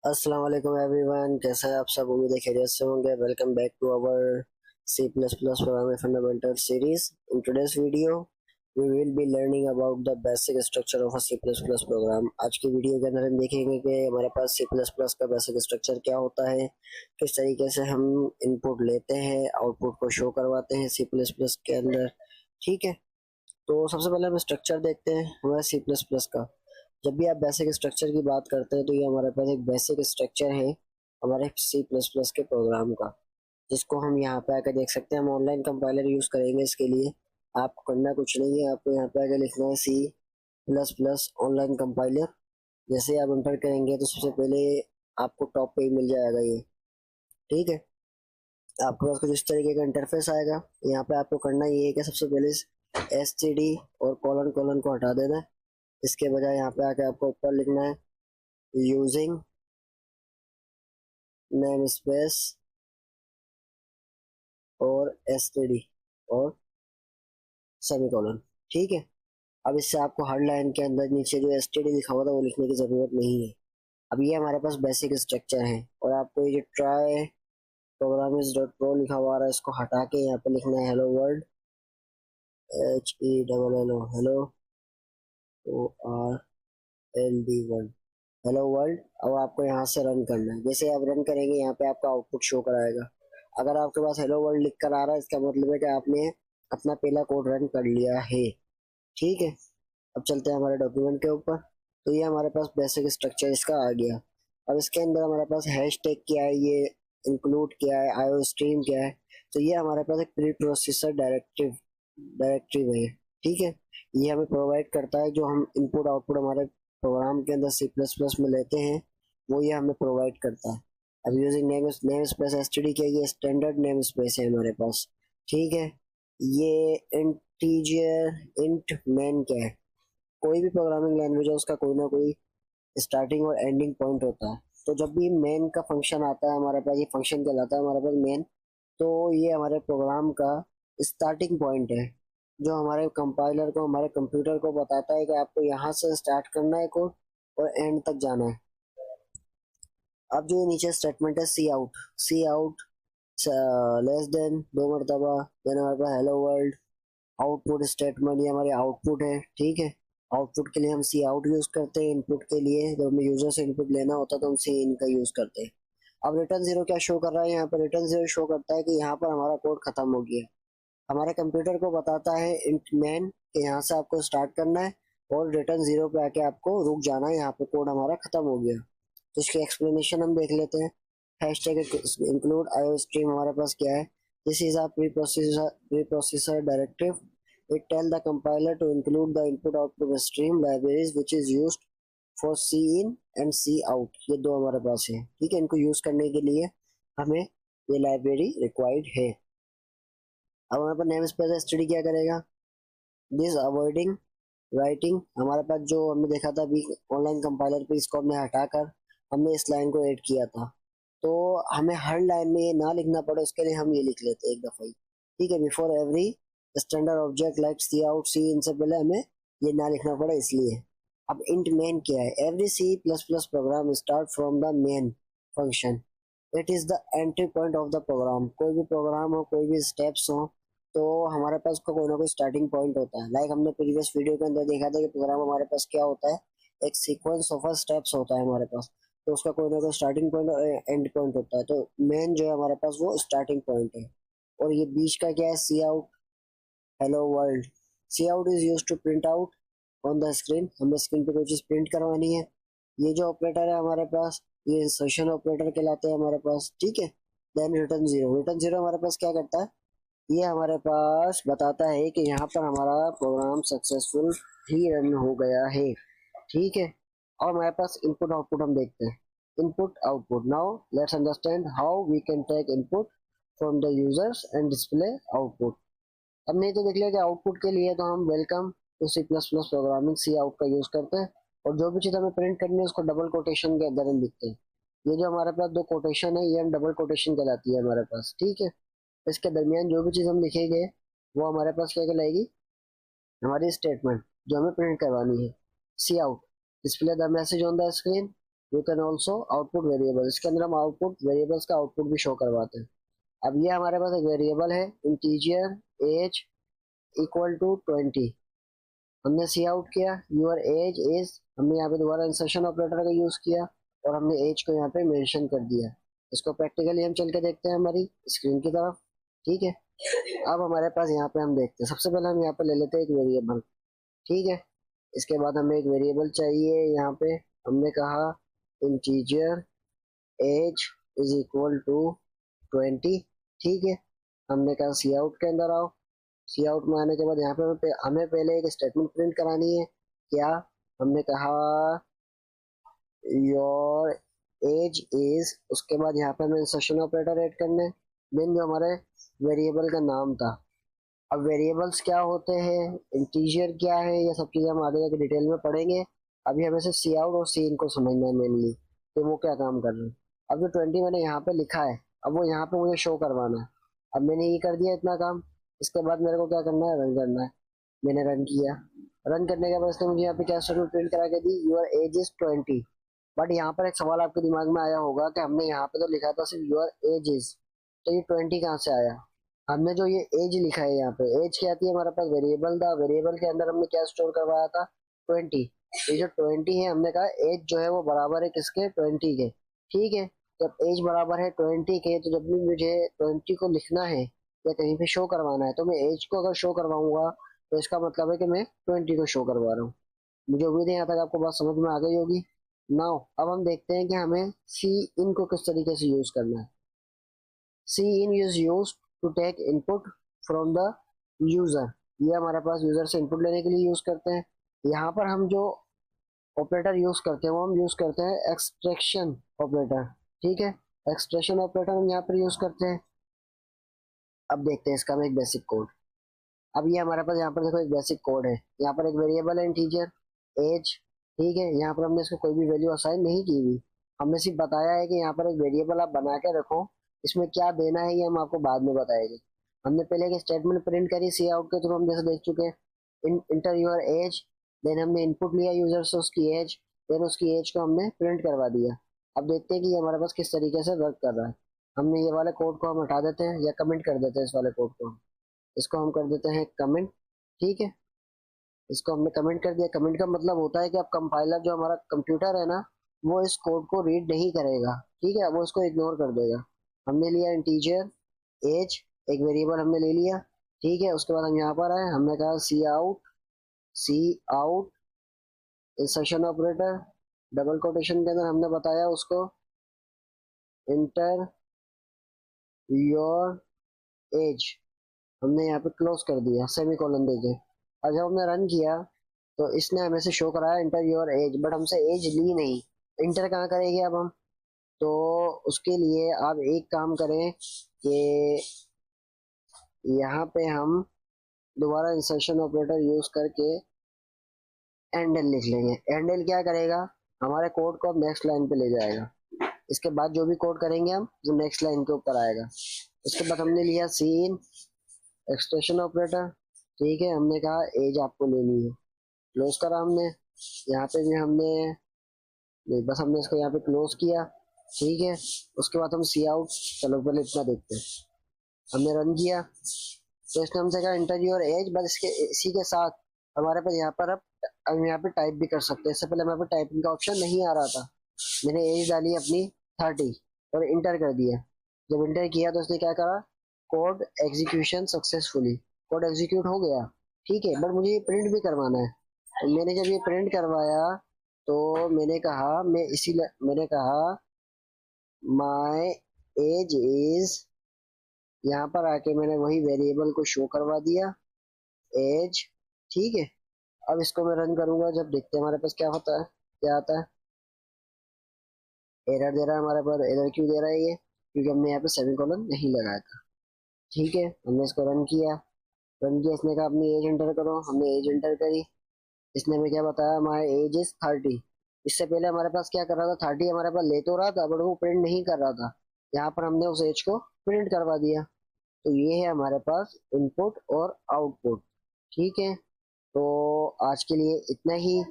अस्सलाम वालेकुम एवरीवन, कैसे हैं आप सब। उम्मीद है खैरियत से होंगे। Welcome back to our C plus plus programming fundamental series. In today's video we will be learning about the basic structure of a C plus plus program. आज की वीडियो के अंदर हम देखेंगे कि हमारे पास सी प्लस प्लस का बेसिक स्ट्रक्चर क्या होता है, किस तरीके से हम इनपुट लेते हैं, आउटपुट को शो करवाते हैं सी प्लस प्लस के अंदर। ठीक है, तो सबसे पहले हम स्ट्रक्चर देखते हैं हमारे सी प्लस प्लस का। जब भी आप बेसिक स्ट्रक्चर की बात करते हैं तो ये हमारे पास एक बेसिक स्ट्रक्चर है हमारे सी प्लस प्लस के प्रोग्राम का, जिसको हम यहाँ पे आकर देख सकते हैं। हम ऑनलाइन कंपाइलर यूज करेंगे इसके लिए। आपको करना कुछ नहीं है, आपको यहाँ पे आकर लिखना है C plus plus online compiler. जैसे आप एंटर करेंगे तो सबसे पहले आपको टॉप पे ही मिल जाएगा ये। ठीक है, आपके पास कुछ इस तरीके का इंटरफेस आएगा। यहाँ पे आपको करना ये है कि सबसे पहले एस टी डी और कॉलन कॉलन को हटा देना है। इसके बजाय यहाँ पे आके आपको ऊपर लिखना है यूजिंग नेम स्पेस और एसटीडी और सेमीकोलन। ठीक है, अब इससे आपको हर लाइन के अंदर नीचे जो एसटीडी लिखा हुआ था वो लिखने की जरूरत नहीं है। अब ये हमारे पास बेसिक स्ट्रक्चर है। और आपको ये जो ट्राई प्रोग्रामिंग डॉट प्रो लिखा हुआ है इसको हटा के यहाँ पे लिखना है hello world, H E double L O, hello O R L D world, hello world. अब आपको यहाँ से रन करना है। जैसे आप रन करेंगे यहाँ पे आपका आउटपुट शो कराएगा। अगर आपके पास हेलो वर्ल्ड लिख कर आ रहा है इसका मतलब है कि आपने अपना पहला कोड रन कर लिया है। ठीक है, अब चलते हैं हमारे डॉक्यूमेंट के ऊपर। तो ये हमारे पास बेसिक स्ट्रक्चर इसका आ गया। अब इसके अंदर हमारे पास हैश टैग क्या है, ये इंक्लूड क्या है, आईओ स्ट्रीम क्या है। तो ये हमारे पास एक प्री प्रोसेसर डायरेक्टिव है। ठीक है, ये हमें प्रोवाइड करता है जो हम इनपुट आउटपुट हमारे प्रोग्राम के अंदर सी प्लस प्लस में लेते हैं, वो ये हमें प्रोवाइड करता है। अब यूजिंग नेम स्पेस एसटीडी क्या है, ये स्टैंडर्ड नेम स्पेस है हमारे पास। ठीक है, ये इंटीजर इंट मैन क्या है। कोई भी प्रोग्रामिंग लैंग्वेज है उसका कोई ना कोई स्टार्टिंग और एंडिंग पॉइंट होता है। तो जब भी मेन का फंक्शन आता है हमारे पास, ये फंक्शन कहलाता है हमारे पास मेन। तो ये हमारे प्रोग्राम का स्टार्टिंग पॉइंट है, जो हमारे कंपाइलर को, हमारे कंप्यूटर को बताता है कि आपको यहाँ से स्टार्ट करना है कोड और एंड तक जाना है। अब जो ये नीचे स्टेटमेंट है सी आउट लेस देन दो मरतबा, देन हमारे पास हेलो वर्ल्ड, आउटपुट स्टेटमेंट, ये हमारे आउटपुट है। ठीक है, आउटपुट के लिए हम सी आउट यूज करते हैं। इनपुट के लिए जब हमें यूजर से इनपुट लेना होता है तो हम सी इन का यूज करते हैं। अब रिटर्न जीरो क्या शो कर रहा है, यहाँ पर रिटर्न जीरो शो करता है कि यहाँ पर हमारा कोड खत्म हो गया। हमारे कंप्यूटर को बताता है इंट मैन कि यहाँ से आपको स्टार्ट करना है और रिटर्न जीरो पे आके आपको रुक जाना है, यहाँ पे कोड हमारा खत्म हो गया। तो इसकी एक्सप्लेनेशन हम देख लेते हैं। हैशटैग इंक्लूड आईओ स्ट्रीम हमारे पास क्या है। This is a preprocessor directive. It tell the compiler to include the input output stream libraries which is used for C in and C out. ये दो हमारे पास है। ठीक है, इनको यूज करने के लिए हमें ये लाइब्रेरी रिक्वायर्ड है। अब हमारे पास नेम स्पेस एसटीडी क्या करेगा, दिस अवॉइडिंग राइटिंग। हमारे पास जो हमने देखा था अभी ऑनलाइन कंपाइलर पे, इसको हमने हटाकर हमने इस लाइन को ऐड किया था। तो हमें हर लाइन में ये ना लिखना पड़े उसके लिए हम ये लिख लेते हैं एक दफा ही। ठीक है, before every standard object like C out C in से पहले हमें ये ना लिखना पड़े इसलिए। अब इंट मेन क्या है, every C plus plus program start from the main function. It is the entry point of the program. कोई भी प्रोग्राम हो, कोई भी स्टेप्स हो, तो हमारे पास का कोई ना कोई स्टार्टिंग पॉइंट होता है। लाइक हमने प्रीवियस वीडियो के अंदर देखा था कि प्रोग्राम हमारे पास क्या होता है, एक सीक्वेंस ऑफ स्टेप्स होता है हमारे पास। तो उसका कोई ना कोई स्टार्टिंग पॉइंट और एंड पॉइंट होता है। तो मेन जो है हमारे पास वो स्टार्टिंग पॉइंट है। और ये बीच का क्या है, C out hello world. C out is use to print out on the screen. हमें स्क्रीन पे कोई चीज प्रिंट करवानी है। ये जो ऑपरेटर है हमारे पास, ये इंसर्शन ऑपरेटर कहलाते हैं हमारे पास। ठीक है, देन रिटर्न जीरो हमारे पास क्या करता है, ये हमारे पास बताता है कि यहाँ पर हमारा प्रोग्राम सक्सेसफुल ही रन हो गया है। ठीक है, और हमारे पास इनपुट आउटपुट हम देखते हैं। Input output, now let's understand how we can take input from the users and display output. अब नहीं तो देख लिया कि आउटपुट के लिए तो हम welcome to C plus plus programming C out का यूज करते हैं। और जो भी चीज हमें प्रिंट करनी है उसको डबल कोटेशन के अंदर हम लिखते हैं। ये जो हमारे पास दो कोटेशन है ये हम डबल कोटेशन कहलाती है हमारे पास। ठीक है, इसके दरमियान जो भी चीज हम लिखेंगे वो हमारे पास क्या कहलाएगी, हमारी स्टेटमेंट जो हमें प्रिंट करवानी है। C out, display the message on the screen. You can also output variable, इसके अंदर हम आउटपुट वेरिएबल्स का आउटपुट भी शो करवाते हैं। अब ये हमारे पास एक वेरिएबल है इंटीजर एज इक्वल टू 20, हमने सी आउट किया यूर एज इज, हमने यहाँ पे दोबारा इंसर्शन ऑपरेटर का यूज किया और हमने एज को यहाँ पे मेंशन कर दिया। इसको प्रैक्टिकली हम चल के देखते हैं हमारी स्क्रीन की तरफ। ठीक है, अब हमारे पास यहाँ पे हम देखते हैं, सबसे पहले हम यहाँ पे ले लेते हैं एक वेरिएबल। ठीक है, इसके बाद हमें एक वेरिएबल चाहिए, यहाँ पे हमने कहा integer age is equal to 20। ठीक है, हमने कहा सी आउट के अंदर आओ, सी आउट में आने के बाद यहाँ पे हमें पहले एक स्टेटमेंट प्रिंट करानी है। क्या, हमने कहा योर एज इज, उसके बाद यहाँ पे हमें इंसर्शन ऑपरेटर ऐड करने, देन जो हमारे वेरिएबल का नाम था। अब वेरिएबल्स क्या होते हैं, इंटीजर क्या है, ये सब चीज़ें हम आगे जाके डिटेल में पढ़ेंगे। अभी हमें सिर्फ सी आउट और सी इन को समझना है मेनली, कि वो क्या काम कर रहे हैं। अब जो 20 मैंने यहाँ पे लिखा है, अब वो यहाँ पे मुझे शो करवाना है। अब मैंने ये कर दिया इतना काम, इसके बाद मेरे को क्या करना है, रन करना है। मैंने रन किया, रन करने के बाद इसने मुझे यहाँ पे क्या स्टेटमेंट प्रिंट करा के दी, यूर एज इज 20। बट यहाँ पर एक सवाल आपके दिमाग में आया होगा कि हमने यहाँ पे तो लिखा था सिर्फ यूर एज इज, तो ये 20 कहाँ से आया। हमने जो ये एज लिखा है यहाँ पे, एज क्या आती है, हमारे पास वेरिएबल था, वेरिएबल के अंदर हमने क्या स्टोर करवाया था, 20। ये जो 20 है, हमने कहा एज जो है वो बराबर है किसके, 20 के। ठीक है, जब एज बराबर है 20 के, तो जब भी मुझे 20 को लिखना है या कहीं पे शो करवाना है, तो मैं एज को अगर शो करवाऊंगा तो इसका मतलब है कि मैं 20 को शो करवा रहा हूँ। मुझे उम्मीद है यहाँ तक आपको बात समझ में आ गई होगी। नाउ अब हम देखते हैं कि हमें सी इन को किस तरीके से यूज करना है। C in is use to take input from the user, ये हमारे पास यूजर से इनपुट लेने के लिए यूज करते हैं। यहाँ पर हम जो ऑपरेटर यूज करते हैं वो हम यूज करते हैं एक्सट्रैक्शन ऑपरेटर। ठीक है, एक्सट्रैक्शन ऑपरेटर हम यहाँ पर यूज करते हैं। अब देखते हैं इसका हम एक बेसिक कोड। अब ये हमारे पास यहाँ पर देखो एक बेसिक कोड है, यहाँ पर एक वेरिएबल है इंटीजर एज। ठीक है, यहाँ पर हमने इसको कोई भी वैल्यू असाइन नहीं की हुई, हमने सिर्फ बताया है कि यहाँ पर एक वेरिएबल आप बना के रखो, इसमें क्या देना है ये हम आपको बाद में बताएंगे। हमने पहले एक स्टेटमेंट प्रिंट करी सी आउट के थ्रू, हम जैसे देख चुके हैं, इंटर योर एज, देन हमने इनपुट लिया यूजर से उसकी एज, देन उसकी एज को हमने प्रिंट करवा दिया। अब देखते हैं कि ये हमारे पास किस तरीके से वर्क कर रहा है। हमने ये वाले कोड को हम हटा देते हैं या कमेंट कर देते हैं, इस वाले कोड को, इसको हम कर देते हैं कमेंट। ठीक है, इसको हमने कमेंट कर दिया। कमेंट का मतलब होता है कि अब कंपाइलर जो हमारा कंप्यूटर है ना, वो इस कोड को रीड नहीं करेगा। ठीक है, वो इसको इग्नोर कर देगा। हमने लिया इंटीजर एज, एक वेरिएबल हमने ले लिया। ठीक है, उसके बाद हम यहाँ पर आए, हमने कहा C out insertion operator, double quotation के अंदर हमने बताया उसको इंटर योर एज, हमने यहाँ पे क्लोज कर दिया सेमी कॉलन देके। और जब हमने रन किया तो इसने हमें से शो कराया इंटर योर एज, बट हमसे एज ली नहीं। इंटर कहाँ करेंगे अब हम, तो उसके लिए आप एक काम करें कि यहाँ पे हम दोबारा इंसर्शन ऑपरेटर यूज करके एंडल लिख लेंगे। एंडल क्या करेगा, हमारे कोड को अब नेक्स्ट लाइन पे ले जाएगा। इसके बाद जो भी कोड करेंगे हम, वो नेक्स्ट लाइन के ऊपर आएगा। उसके बाद हमने लिया सीन एक्सप्रेशन ऑपरेटर। ठीक है, हमने कहा एज आपको लेनी है, क्लोज करा हमने। यहाँ पे भी हमने नहीं, बस हमने इसको यहाँ पे क्लोज किया। ठीक है, उसके बाद हम सी आउट, चलो पहले इतना देखते हैं। हमने रन किया तो इसने हमसे कहा इंटर योर एज, बस इसके इसी के साथ हमारे पास यहाँ पर अब हम यहाँ पे टाइप भी कर सकते हैं। इससे पहले हमारे पास टाइपिंग का ऑप्शन नहीं आ रहा था। मैंने एज डाली अपनी 30 और इंटर कर दिया। जब इंटर किया तो उसने क्या करा, code execution successfully, code execute हो गया। ठीक है, बट मुझे ये प्रिंट भी करवाना है। तो मैंने जब ये प्रिंट करवाया तो मैंने कहा माई एज इज, यहाँ पर आके मैंने वही वेरिएबल को शो करवा दिया एज। ठीक है, अब इसको मैं रन करूंगा, जब देखते हैं हमारे पास क्या होता है, क्या आता है। एरर दे रहा है हमारे पास, एरर क्यों दे रहा है ये, क्योंकि हमने यहाँ पे सेमीकोलन नहीं लगाया था। ठीक है, हमने इसको रन किया, इसने कहा अपनी एज एंटर करो, हमने एज एंटर करी। इसने हमें क्या बताया, हमारा एज इज 30। इससे पहले हमारे पास क्या कर रहा था, 30 हमारे पास ले तो रहा था बट वो प्रिंट नहीं कर रहा था। यहाँ पर हमने उस एज को प्रिंट करवा दिया। तो ये है हमारे पास इनपुट और आउटपुट। ठीक है, तो आज के लिए इतना ही।